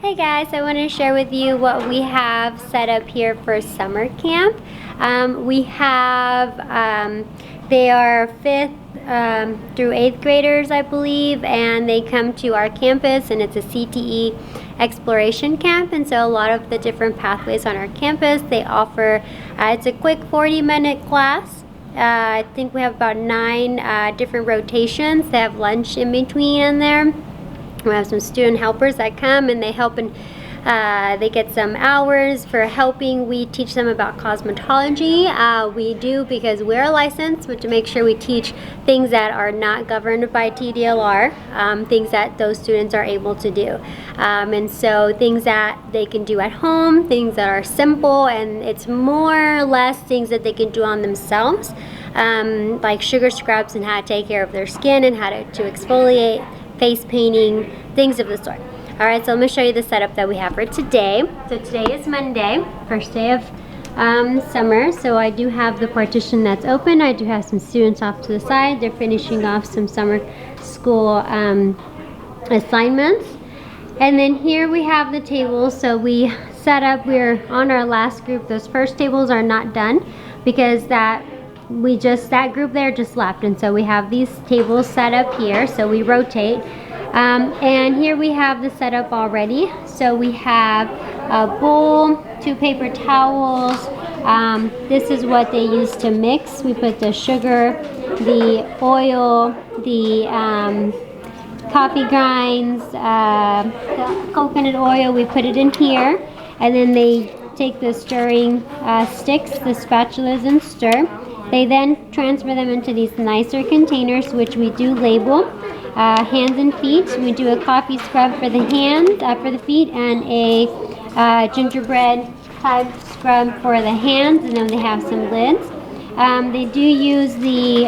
Hey guys, I want to share with you what we have set up here for summer camp. They are 5th through 8th graders, I believe, and they come to our campus, and it's a CTE Exploration Camp. And so a lot of the different pathways on our campus, they offer, it's a quick 40-minute class. I think we have about 9 different rotations. They have lunch in between in there. We have some student helpers that come and they help, and they get some hours for helping. We teach them about cosmetology. We do because we're licensed, but to make sure we teach things that are not governed by TDLR, things that those students are able to do. And so things that they can do at home, things that are simple, and it's more or less things that they can do on themselves, like sugar scrubs and how to take care of their skin and how to exfoliate, face painting, things of the sort. All right, so let me show you the setup that we have for today. So today is Monday, first day of summer. So I do have the partition that's open. I do have some students off to the side. They're finishing off some summer school assignments. And then here we have the tables. So we set up, we're on our last group. Those first tables are not done because that group there just left, and so we have these tables set up here, so we rotate. And here we have the setup already. So we have a bowl, 2 paper towels. This is what they use to mix. We put the sugar, the oil, the coffee grinds, the coconut oil. We put it in here, and then they take the stirring sticks, the spatulas, and stir. They then transfer them into these nicer containers, which we do label. Hands and feet. We do a coffee scrub for the hands, for the feet, and a gingerbread type scrub for the hands, and then they have some lids. They do use the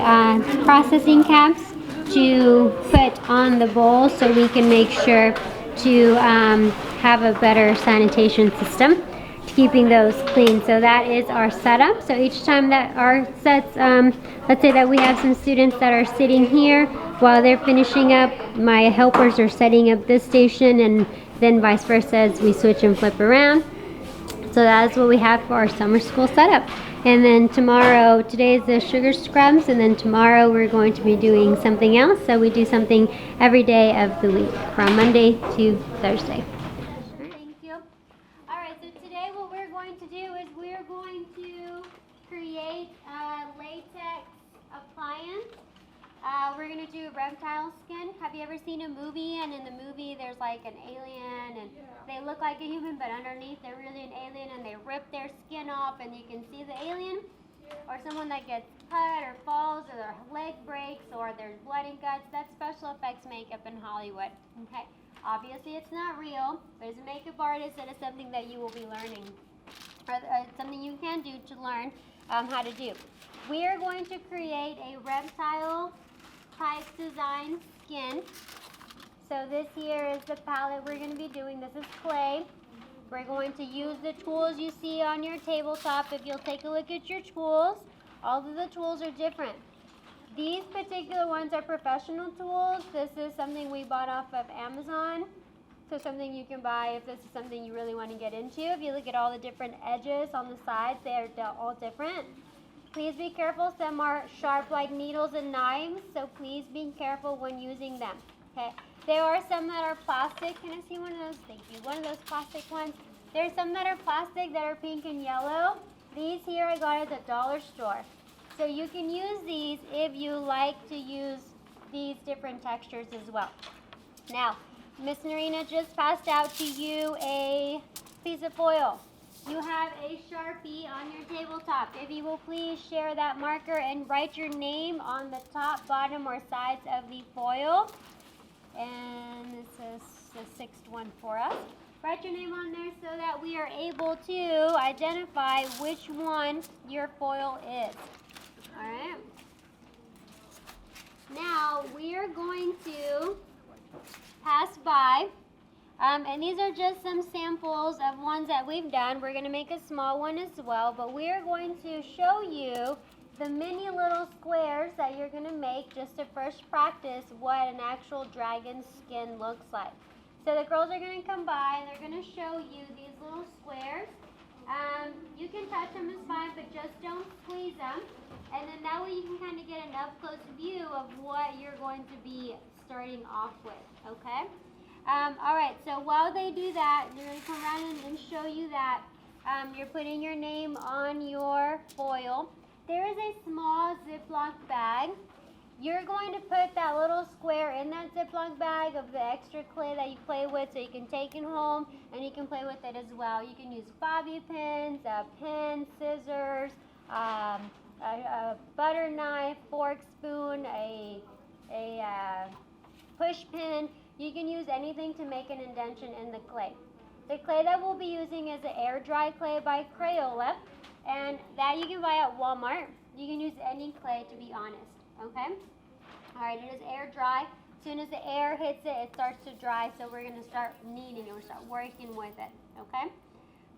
processing caps to put on the bowl so we can make sure to have a better sanitation system, keeping those clean. So that is our setup. So each time that our sets, let's say that we have some students that are sitting here while they're finishing up, my helpers are setting up this station, and then vice versa as we switch and flip around. So that's what we have for our summer school setup. And then tomorrow, today is the sugar scrubs, and then tomorrow we're going to be doing something else. So we do something every day of the week from Monday to Thursday. Create a latex appliance. We're going to do reptile skin. Have you ever seen a movie, and in the movie there's like an alien and they look like a human, but underneath they're really an alien, and they rip their skin off and you can see the alien? Or someone that gets cut or falls, or their leg breaks, or there's blood and guts. That's special effects makeup in Hollywood. Okay, obviously it's not real, but as a makeup artist, it is something that you will be learning, or something you can do to learn how to do. We are going to create a reptile type design skin. So this here is the palette we're going to be doing. This is clay. We're going to use the tools you see on your tabletop. If you'll take a look at your tools, all of the tools are different. These particular ones are professional tools. This is something we bought off of Amazon. So something you can buy if this is something you really want to get into. If you look at all the different edges on the sides, they're all different. Please be careful. Some are sharp like needles and knives, so please be careful when using them. Okay. There are some that are plastic. Can I see one of those? Thank you. One of those plastic ones. There are some that are plastic that are pink and yellow. These here I got at the dollar store. So you can use these if you like to use these different textures as well. Now, Miss Narina just passed out to you a piece of foil. You have a Sharpie on your tabletop. If you will please share that marker and write your name on the top, bottom, or sides of the foil. And this is the 6th one for us. Write your name on there so that we are able to identify which one your foil is. All right. Now we are going to pass by. And these are just some samples of ones that we've done. We're going to make a small one as well, but we're going to show you the mini little squares that you're going to make just to first practice what an actual dragon skin looks like. So the girls are going to come by and they're going to show you these little squares. You can touch them, it's fine, but just don't squeeze them. And then that way you can kind of get an up-close view of what you're going to be starting off with, okay? All right, so while they do that, they're going to come around and show you that you're putting your name on your foil. There is a small Ziploc bag. You're going to put that little square in that Ziploc bag of the extra clay that you play with so you can take it home and you can play with it as well. You can use bobby pins, a pen, scissors, a butter knife, fork, spoon, a push pin. You can use anything to make an indentation in the clay. The clay that we'll be using is an air dry clay by Crayola, and that you can buy at Walmart. You can use any clay, to be honest. Okay? All right, it is air dry. As soon as the air hits it, it starts to dry, so we're going to start kneading it. We'll start working with it. Okay?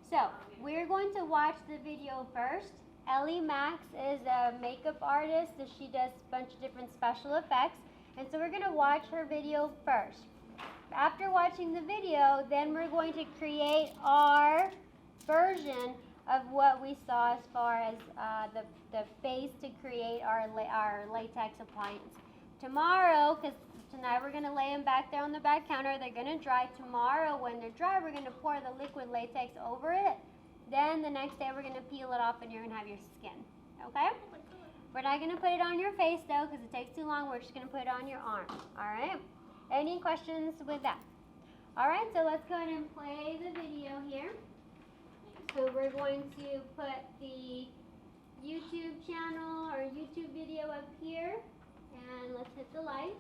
So, we're going to watch the video first. Ellie Max is a makeup artist, so she does a bunch of different special effects. And so we're going to watch her video first. After watching the video, then we're going to create our version of what we saw as far as the base to create our latex appliance. Tomorrow, because tonight we're going to lay them back there on the back counter, they're going to dry. Tomorrow, when they're dry, we're going to pour the liquid latex over it. Then the next day we're going to peel it off and you're going to have your skin. Okay? We're not going to put it on your face though because it takes too long. We're just going to put it on your arm. Alright? Any questions with that? Alright, so let's go ahead and play the video here. So we're going to put the YouTube channel or YouTube video up here. And let's hit the lights.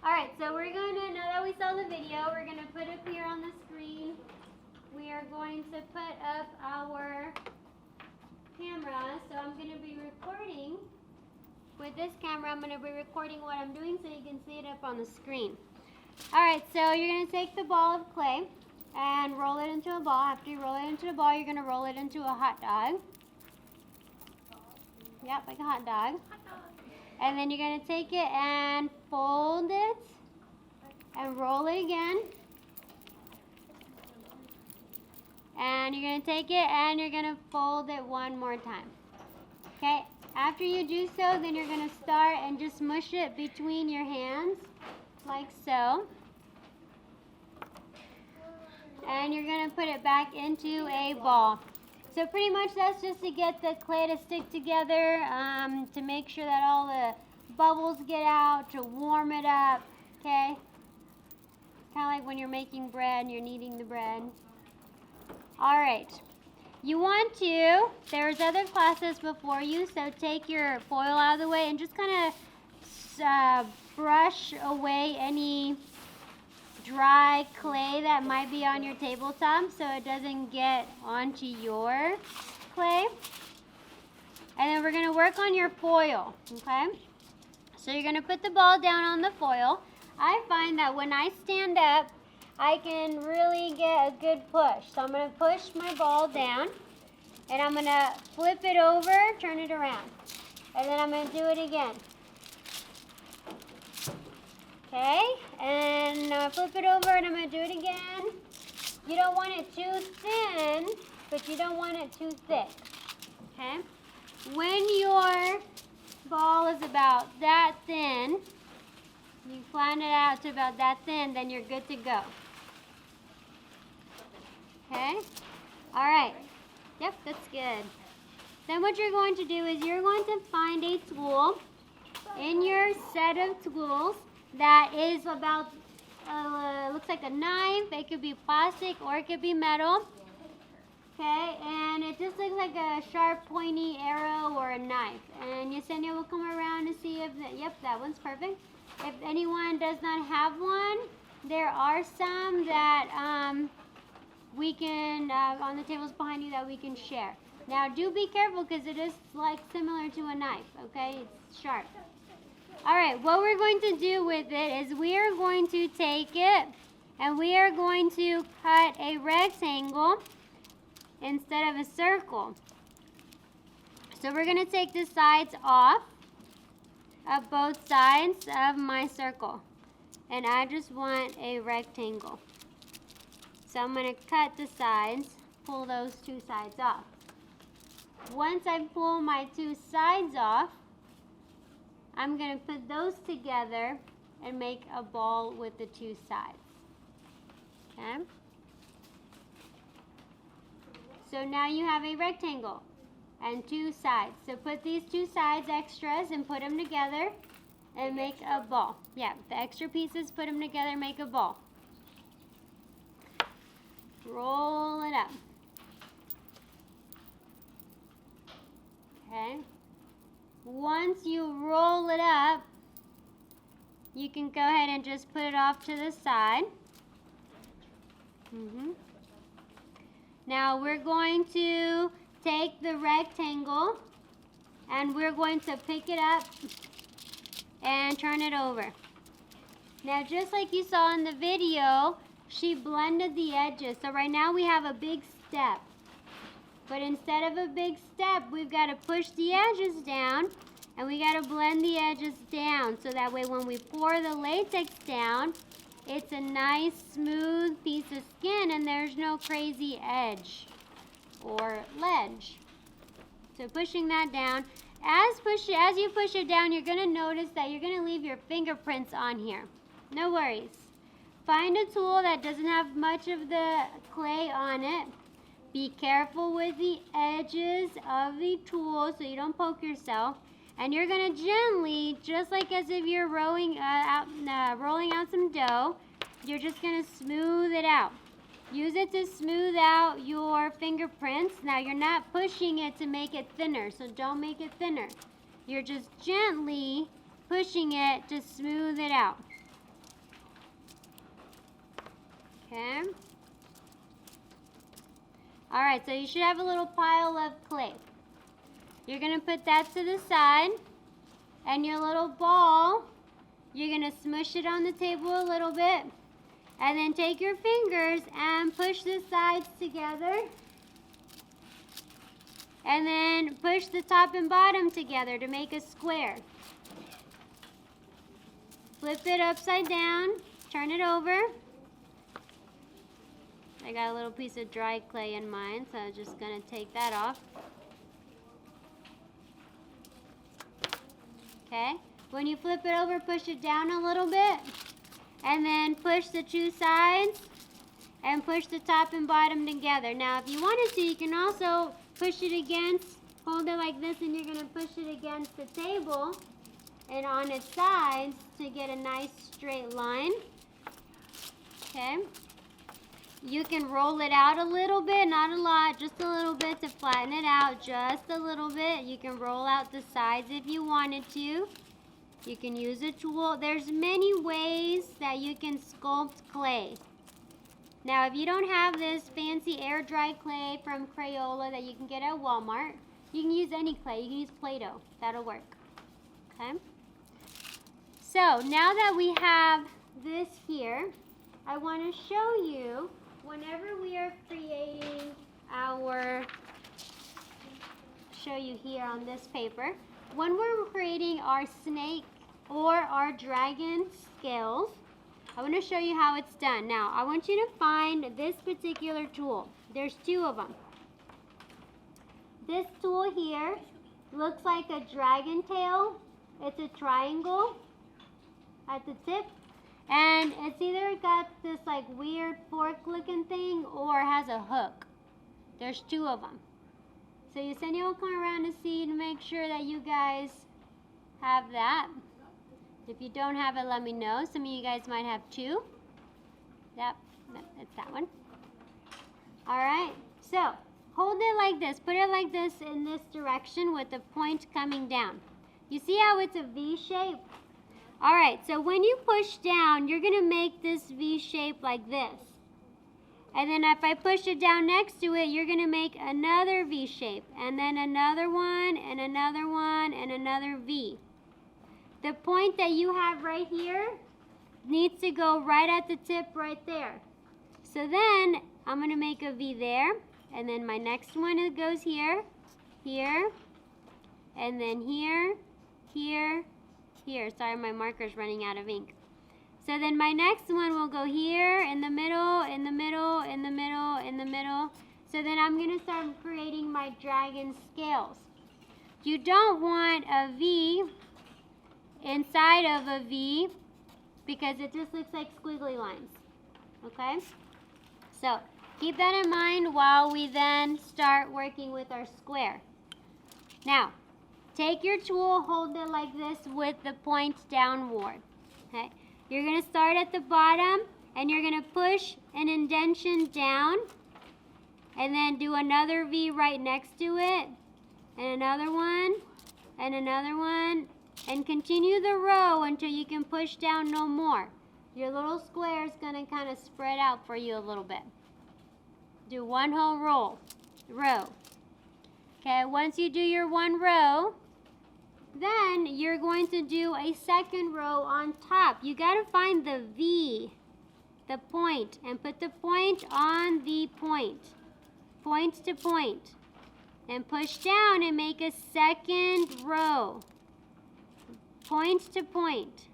Alright, so we're going to, now that we saw the video, we're going to put up here on the screen, we are going to put up our camera. So I'm going to be recording with this camera. I'm going to be recording what I'm doing so you can see it up on the screen. Alright, so you're going to take the ball of clay and roll it into a ball. After you roll it into a ball, you're going to roll it into a hot dog. Yep, like a hot dog. And then you're going to take it and fold it and roll it again. And you're going to take it and you're going to fold it one more time. Okay, after you do so, then you're going to start and just mush it between your hands like so. And you're going to put it back into a ball. So pretty much that's just to get the clay to stick together, to make sure that all the bubbles get out, to warm it up, okay? Kind of like when you're making bread and you're kneading the bread. All right. You want to, there's other classes before you, so take your foil out of the way and just kind of brush away any dry clay that might be on your tabletop so it doesn't get onto your clay. And then we're going to work on your foil, okay? So you're going to put the ball down on the foil. I find that when I stand up, I can really get a good push. So I'm going to push my ball down and I'm going to flip it over, turn it around. And then I'm going to do it again. Okay, and flip it over and I'm going to do it again. You don't want it too thin, but you don't want it too thick. Okay, when your ball is about that thin, you flatten it out to about that thin, then you're good to go. Okay, all right. Yep, that's good. Then what you're going to do is you're going to find a tool in your set of tools that is about, looks like a knife. It could be plastic or it could be metal. Okay, and it just looks like a sharp, pointy arrow or a knife. And Yesenia will come around to see if, yep, that one's perfect. If anyone does not have one, there are some that we can, on the tables behind you, that we can share. Now, do be careful because it is like similar to a knife, okay? It's sharp. All right, what we're going to do with it is we are going to take it And we are going to cut a rectangle instead of a circle. So we're going to take the sides off of both sides of my circle. And I just want a rectangle. So I'm going to cut the sides, pull those two sides off. Once I pull my two sides off, I'm going to put those together and make a ball with the two sides. Okay? So now you have a rectangle and two sides. So put these two sides extras and put them together and make a ball. Yeah, the extra pieces, put them together, make a ball. Roll it up. Okay. Once you roll it up, you can go ahead and just put it off to the side. Now we're going to take the rectangle and we're going to pick it up and turn it over. Now just like you saw in the video, she blended the edges. So right now we have a big step. But instead of a big step, we've got to push the edges down and we got to blend the edges down so that way when we pour the latex down, it's a nice smooth piece of skin and there's no crazy edge or ledge. So pushing that down. As you push it down, you're going to notice that you're going to leave your fingerprints on here. No worries. Find a tool that doesn't have much of the clay on it. Be careful with the edges of the tool so you don't poke yourself. And you're going to gently, just like as if you're rolling out some dough, you're just going to smooth it out. Use it to smooth out your fingerprints. Now you're not pushing it to make it thinner, so don't make it thinner. You're just gently pushing it to smooth it out. Okay. Alright, so you should have a little pile of clay. You're going to put that to the side. And your little ball, you're going to smush it on the table a little bit. And then take your fingers and push the sides together. And then push the top and bottom together to make a square. Flip it upside down. Turn it over. I got a little piece of dry clay in mine, so I'm just going to take that off. Okay? When you flip it over, push it down a little bit. And then push the two sides and push the top and bottom together. Now, if you wanted to, you can also push it against, hold it like this, and you're going to push it against the table and on its sides to get a nice straight line. Okay? You can roll it out a little bit, not a lot, just a little bit to flatten it out, just a little bit. You can roll out the sides if you wanted to. You can use a tool. There's many ways that you can sculpt clay. Now, if you don't have this fancy air dry clay from Crayola that you can get at Walmart, you can use any clay. You can use Play-Doh. That'll work. Okay? So, now that we have this here, I want to show you whenever we are creating show you here on this paper, when we're creating our snake or our dragon scales, I want to show you how it's done. Now, I want you to find this particular tool. There's two of them. This tool here looks like a dragon tail. It's a triangle at the tip. And it's either got this like weird fork looking thing or has a hook. There's two of them. So Yesenia will come around to see to make sure that you guys have that. If you don't have it, let me know. Some of you guys might have two. Yep, it's that one. Alright, so hold it like this. Put it like this in this direction with the point coming down. You see how it's a V shape? Alright, so when you push down, you're going to make this V shape like this. And then if I push it down next to it, you're going to make another V shape. And then another one, and another one, and another V. The point that you have right here needs to go right at the tip right there. So then I'm going to make a V there, and then my next one it goes here, here, and then here, here, here. Sorry, my marker's running out of ink. So then my next one will go here, in the middle, in the middle, in the middle, in the middle. So then I'm going to start creating my dragon scales. You don't want a V inside of a V because it just looks like squiggly lines. Okay? So keep that in mind while we then start working with our square. Now, take your tool, hold it like this with the point downward. Okay? You're going to start at the bottom and you're going to push an indentation down and then do another V right next to it and another one and another one, and continue the row until you can push down no more. Your little square is going to kind of spread out for you a little bit. Do one whole row. Okay, once you do your one row, then you're going to do a second row on top. You got to find the V, the point, and put the point on the point. Point to point. And push down and make a second row. Point to point.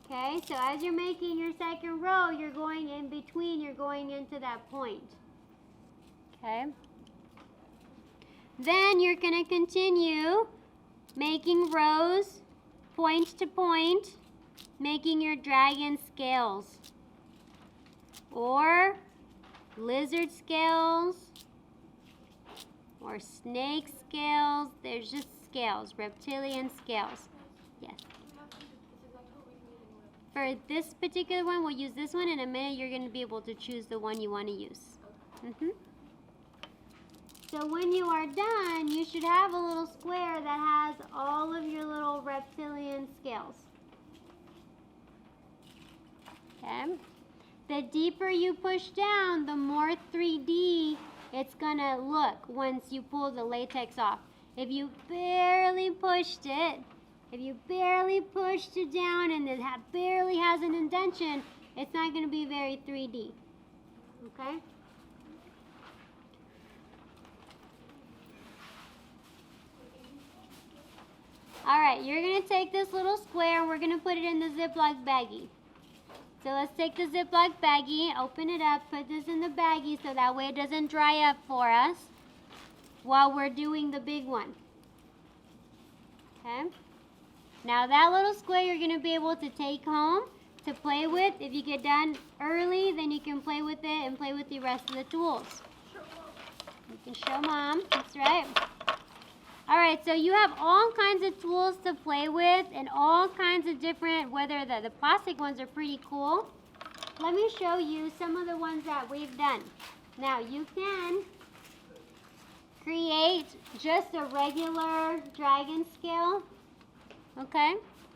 Okay, so as you're making your second row, you're going in between, you're going into that point. Okay. Then you're going to continue making rows, point to point, making your dragon scales. Or lizard scales, or snake scales. There's just scales, reptilian scales. Yes. For this particular one, we'll use this one. In a minute, you're going to be able to choose the one you want to use. So when you are done, you should have a little square that has all of your little reptilian scales. Okay. The deeper you push down, the more 3D it's going to look once you pull the latex off. If you barely pushed it, down and it barely has an indentation, it's not going to be very 3D. Okay? All right, you're going to take this little square and we're going to put it in the Ziploc baggie. So let's take the Ziploc baggie, open it up, put this in the baggie so that way it doesn't dry up for us while we're doing the big one. Okay? Now that little square you're going to be able to take home to play with. If you get done early, then you can play with it and play with the rest of the tools. You can show Mom. That's right. All right, so you have all kinds of tools to play with and all kinds of different, whether the plastic ones are pretty cool. Let me show you some of the ones that we've done. Now, you can create just a regular dragon scale. Okay?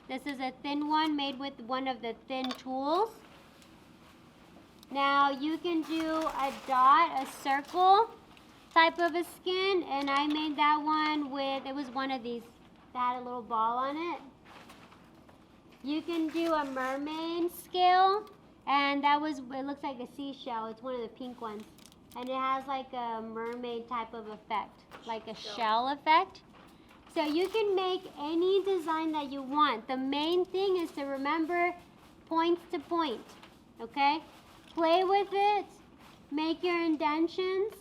This is a thin one made with one of the thin tools. Now, you can do a dot, a circle type of a skin, and I made that one with, it was one of these that had a little ball on it. You can do a mermaid scale, and that was, it looks like a seashell. It's one of the pink ones. And it has like a mermaid type of effect, like a shell effect. So you can make any design that you want. The main thing is to remember point to point, okay? Play with it, make your indentions.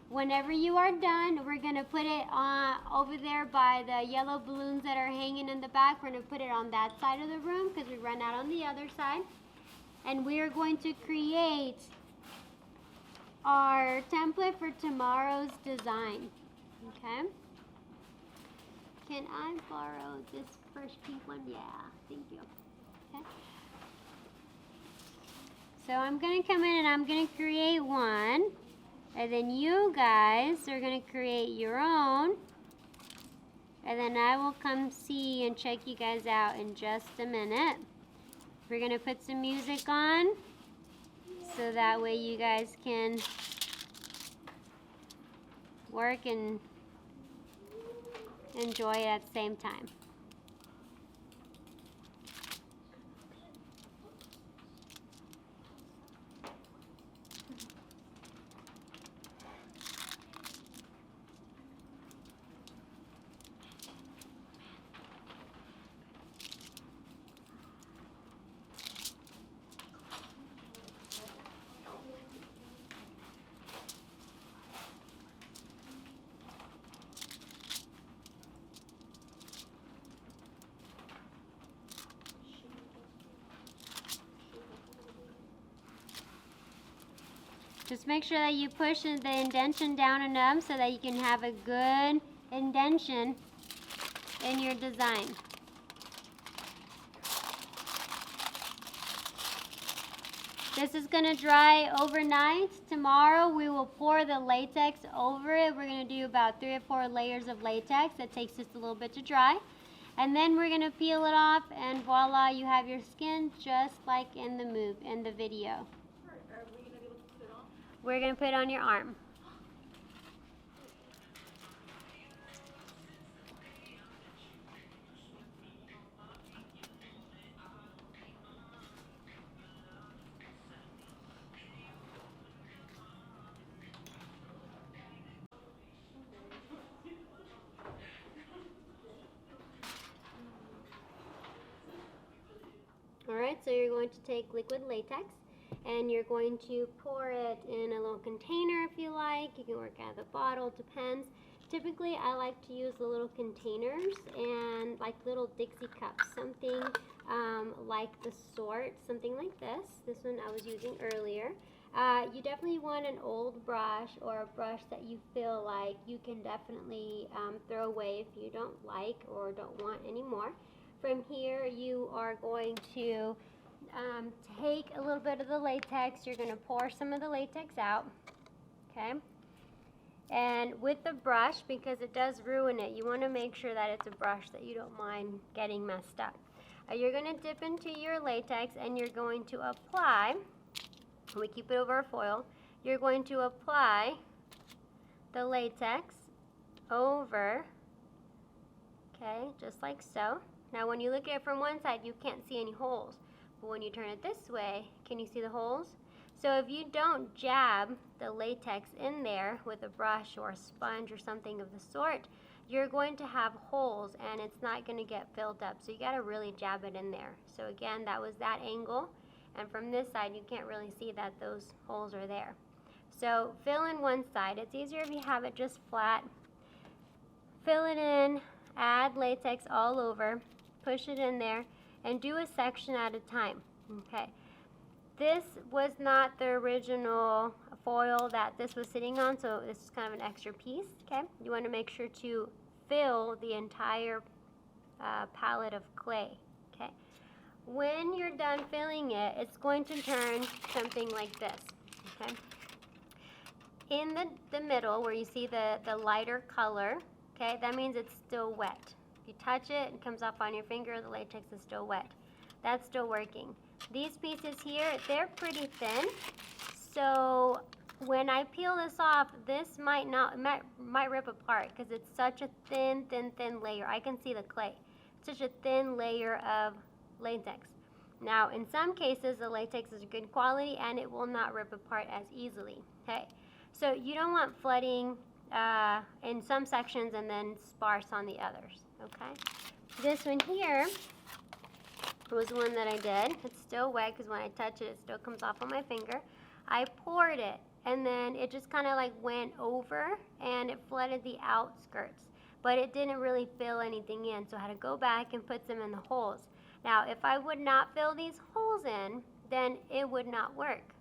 Whenever you are done, we're going to put it on over there by the yellow balloons that are hanging in the back. We're going to put it on that side of the room because we run out on the other side. And we are going to create our template for tomorrow's design. Okay? Can I borrow this first pink one? Yeah, thank you. Okay. So I'm going to come in and I'm going to create one. And then you guys are going to create your own. And then I will come see and check you guys out in just a minute. We're going to put some music on so that way you guys can work and enjoy it at the same time. Just make sure that you push the indentation down enough so that you can have a good indentation in your design. This is going to dry overnight. Tomorrow we will pour the latex over it. We're going to do about 3 or 4 layers of latex. That takes just a little bit to dry. And then we're going to peel it off, and voila, you have your skin just like in the video. Are we going to be able to put it on? We're going to put it on your arm. Alright, so you're going to take liquid latex and you're going to pour it in a little container if you like. You can work out of the bottle, depends. Typically I like to use the little containers and like little Dixie cups, something like the sort, something like this. This one I was using earlier. You definitely want an old brush or a brush that you feel like you can definitely throw away if you don't like or don't want anymore. From here, you are going to take a little bit of the latex. You're going to pour some of the latex out, okay? And with the brush, because it does ruin it, you want to make sure that it's a brush that you don't mind getting messed up. You're going to dip into your latex and you're going to apply, we keep it over a foil, you're going to apply the latex over, okay, just like so. Now when you look at it from one side, you can't see any holes. But when you turn it this way, can you see the holes? So if you don't jab the latex in there with a brush or a sponge or something of the sort, you're going to have holes and it's not going to get filled up. So you got to really jab it in there. So again, that was that angle. And from this side, you can't really see that those holes are there. So fill in one side. It's easier if you have it just flat. Fill it in, add latex all over. Push it in there and do a section at a time. Okay, this was not the original foil that this was sitting on, so this is kind of an extra piece. Okay, you want to make sure to fill the entire palette of clay. Okay, when you're done filling it, it's going to turn something like this. Okay, in the middle where you see the lighter color, okay, that means it's still wet. You touch it, it comes off on your finger, the latex is still wet. That's still working. These pieces here, they're pretty thin, so when I peel this off, this might rip apart because it's such a thin layer. I can see the clay. Such a thin layer of latex. Now, in some cases, the latex is good quality and it will not rip apart as easily. Okay, so you don't want flooding in some sections and then sparse on the others. Okay, this one here was one that I did. It's still wet because when I touch it, it still comes off on my finger. I poured it and then it just kind of like went over and it flooded the outskirts, but it didn't really fill anything in, so I had to go back and put some in the holes. Now, if I would not fill these holes in, then it would not work.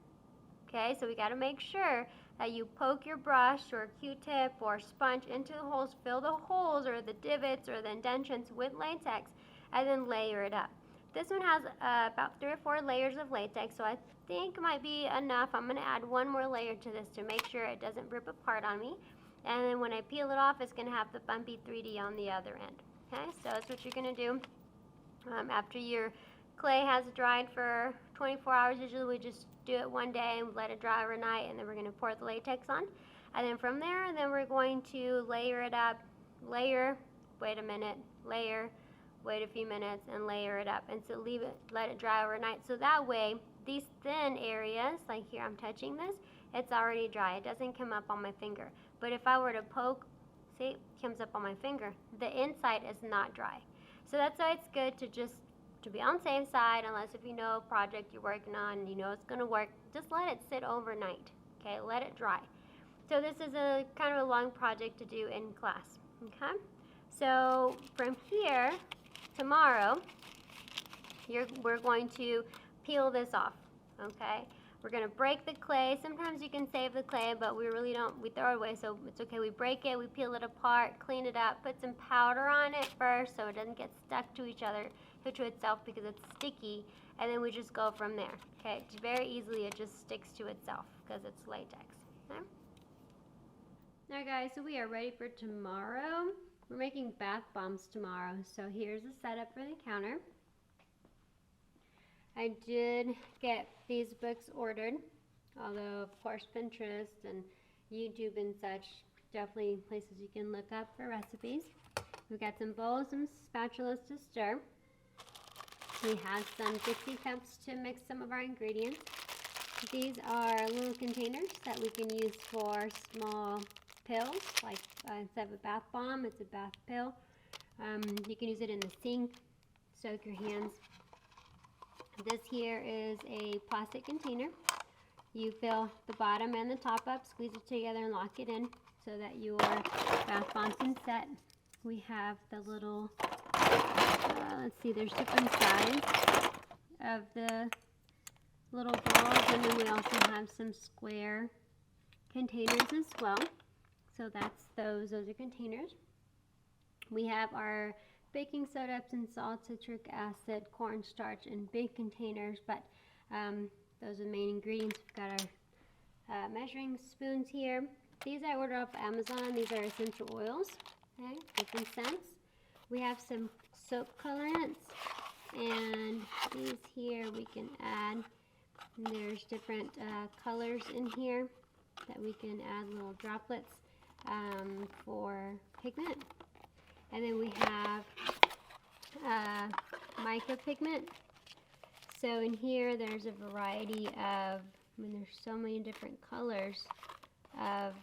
Okay, so we got to make sure that you poke your brush or Q-tip or sponge into the holes, fill the holes or the divots or the indentions with latex, and then layer it up. This one has about 3 or 4 layers of latex, so I think it might be enough. I'm going to add one more layer to this to make sure it doesn't rip apart on me. And then when I peel it off, it's going to have the bumpy 3D on the other end. Okay, so that's what you're going to do. After your clay has dried for 24 hours, usually we just do it one day and let it dry overnight, and then we're going to pour the latex on. And then from there, then we're going to layer it up, layer, wait a minute, layer, wait a few minutes, and layer it up. And so leave it, let it dry overnight. So that way, these thin areas, like here I'm touching this, it's already dry. It doesn't come up on my finger. But if I were to poke, see, it comes up on my finger. The inside is not dry. So that's why it's good to just to be on the safe side, unless if you know a project you're working on and you know it's going to work, just let it sit overnight. Okay, let it dry. So this is a kind of a long project to do in class. Okay, so from here, tomorrow, we're going to peel this off. Okay, We're gonna break the clay. Sometimes you can save the clay, but we really don't. We throw it away, so it's okay. We break it, we peel it apart, clean it up, put some powder on it first so it doesn't get stuck to each other, to itself because it's sticky, and then we just go from there. Okay, very easily it just sticks to itself because it's latex. Okay? Alright guys, so we are ready for tomorrow. We're making bath bombs tomorrow, so here's the setup for the counter. I did get these books ordered, although of course Pinterest and YouTube and such, definitely places you can look up for recipes. We've got some bowls, some spatulas to stir. We have some Dixie cups to mix some of our ingredients. These are little containers that we can use for small pills, like instead of a bath bomb, it's a bath pill. You can use it in the sink, soak your hands. This here is a plastic container. You fill the bottom and the top up, squeeze it together and lock it in so that your bath bombs can set. We have the little, let's see, there's different sizes of the little balls, and then we also have some square containers as well. So that's those are containers. We have our baking soda, Epsom salt, citric acid, cornstarch in big containers, but those are the main ingredients. We've got our measuring spoons here. These I ordered off Amazon. These are essential oils, okay, different scents. We have some soap colorants, and these here we can add. There's different colors in here that we can add little droplets for pigment. And then we have mica pigment. So in here there's a variety of, there's so many different colors of,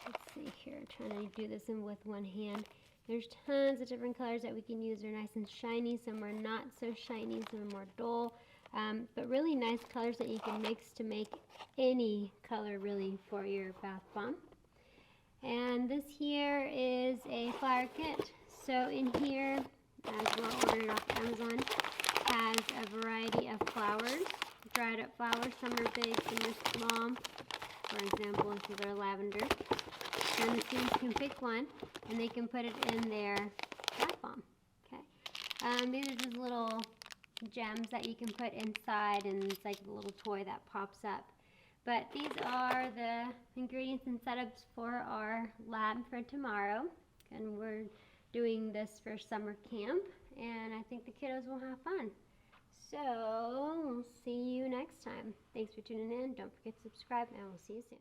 let's see here, I'm trying to do this with one hand. There's tons of different colors that we can use. They're nice and shiny, some are not so shiny, some are more dull. But really nice colors that you can mix to make any color really for your bath bomb. And this here is a flower kit. So in here, as well ordered off Amazon, has a variety of flowers, dried up flowers. Some are big, some are small. For example, this is our lavender. And the students can pick one, and they can put it in their bath bomb. Okay. These are just little gems that you can put inside, and it's like a little toy that pops up. But these are the ingredients and setups for our lab for tomorrow. And we're doing this for summer camp, and I think the kiddos will have fun. So we'll see you next time. Thanks for tuning in. Don't forget to subscribe, and we'll see you soon.